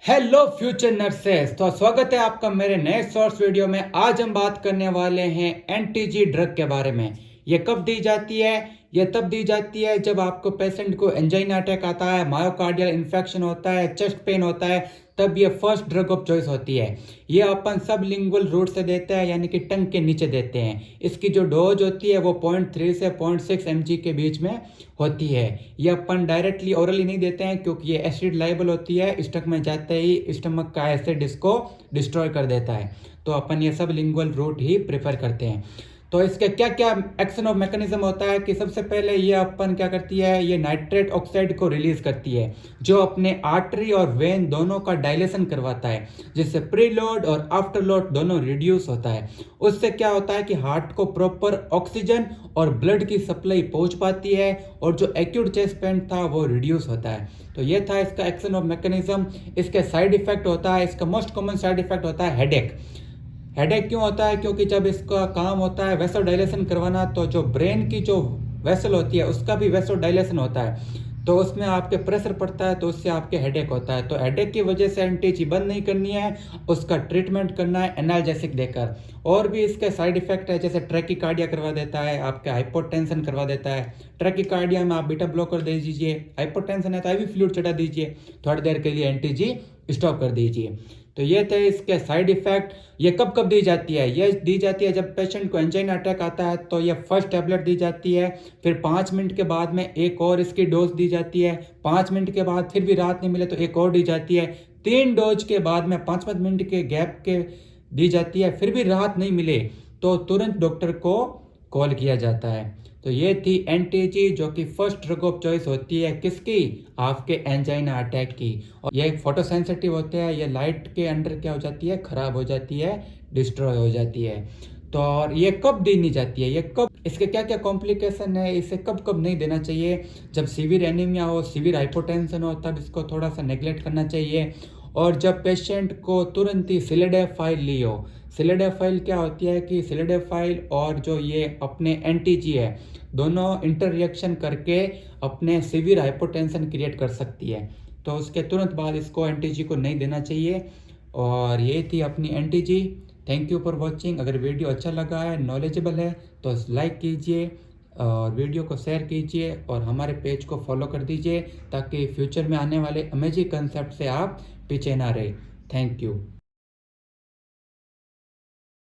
Hello future nurses. तो स्वागत है आपका मेरे नए शॉर्ट्स वीडियो में। आज हम बात करने वाले हैं एंटीजी ड्रग के बारे में। ये कब दी जाती है? ये तब दी जाती है जब आपको पेशेंट को एंजाइना अटैक आता है, मायोकार्डियल इन्फेक्शन होता है, चेस्ट पेन होता है, तब ये फर्स्ट ड्रग ऑफ चॉइस होती है। ये अपन सब लिंगुअल रूट से देते हैं, यानी कि टंग के नीचे देते हैं। इसकी जो डोज होती है वो 0.3 से 0.6 mg के बीच में होती है। ये अपन डायरेक्टली ओरली नहीं देते हैं क्योंकि ये एसिड लाइबल होती है। स्टमक में जाते ही स्टमक का एसिड इसको डिस्ट्रॉय कर देता है। तो अपन ये सब लिंगुअल रूट ही प्रेफर करते हैं। तो इसके क्या क्या एक्शन ऑफ मैकेनिज्म होता है कि सबसे पहले ये अपन क्या करती है, ये नाइट्रेट ऑक्साइड को रिलीज करती है जो अपने आर्टरी और वेन दोनों का डायलेशन करवाता है, जिससे प्रीलोड और आफ्टर लोड दोनों रिड्यूस होता है। उससे क्या होता है कि हार्ट को प्रॉपर ऑक्सीजन और ब्लड की सप्लाई पहुंच पाती है और जो एक्यूट चेस्ट पेन था वो रिड्यूस होता है। तो ये था इसका एक्शन ऑफ मैकेनिज्म। इसके साइड इफेक्ट होता है, इसका मोस्ट कॉमन साइड इफेक्ट होता है हेडेक। हेडेक क्यों होता है? क्योंकि जब इसका काम होता है वेसो डायलेशन करवाना, तो जो ब्रेन की जो वेसल होती है उसका भी वेसो डायलेशन होता है, तो उसमें आपके प्रेशर पड़ता है, तो उससे आपके हेडेक होता है। तो हेडेक की वजह से एंटीजी बंद नहीं करनी है, उसका ट्रीटमेंट करना है एनाल्जेसिक देकर। और भी इसके साइड इफेक्ट है, जैसे ट्रैकीकार्डिया करवा देता है, आपके हाइपोटेंशन करवा देता है। ट्रैकीकार्डिया में आप बीटा ब्लॉकर दे दीजिए, हाइपोटेंशन है तो IV फ्लूइड चढ़ा दीजिए, थोड़ी देर के लिए एंटीजी स्टॉप कर दीजिए। तो ये थे इसके साइड इफेक्ट। ये कब कब दी जाती है? ये दी जाती है जब पेशेंट को एंजाइना अटैक आता है, तो ये फर्स्ट टैबलेट दी जाती है। फिर 5 मिनट के बाद में एक और इसकी डोज दी जाती है। 5 मिनट के बाद फिर भी राहत नहीं मिले तो एक और दी जाती है। 3 डोज के बाद में 5-5 मिनट के गैप के दी जाती है। फिर भी राहत नहीं मिले तो तुरंत डॉक्टर को कॉल किया जाता है। तो ये थी एंटीजी, जो कि फर्स्ट ड्रग ऑफ चॉइस होती है किसकी? आपके एंजाइना अटैक की। और ये फोटो सेंसिटिव होते हैं, ये लाइट के अंडर क्या हो जाती है, खराब हो जाती है, डिस्ट्रॉय हो जाती है। तो और ये कब देनी जाती है, ये कब, इसके क्या क्या कॉम्प्लिकेशन है, इसे कब कब नहीं देना चाहिए? जब सीवियर एनीमिया हो, सीवियर हाइपोटेंशन हो, तब इसको थोड़ा सा नेग्लेक्ट करना चाहिए। और जब पेशेंट को तुरंत ही सिलिडेफाइल ली हो। सिलिडेफाइल क्या होती है कि सिलिडेफाइल और जो ये अपने एंटीजी है, दोनों इंटर रिएक्शन करके अपने सीवियर हाइपोटेंशन क्रिएट कर सकती है। तो उसके तुरंत बाद इसको एंटीजी को नहीं देना चाहिए। और ये थी अपनी एंटीजी। Thank you for watching. अगर वीडियो अच्छा लगा है, नॉलेजेबल है, तो लाइक कीजिए और वीडियो को शेयर कीजिए और हमारे पेज को फॉलो कर दीजिए, ताकि फ्यूचर में आने वाले अमेजिंग कंसेप्ट से आप पीछे ना रहे। Thank you.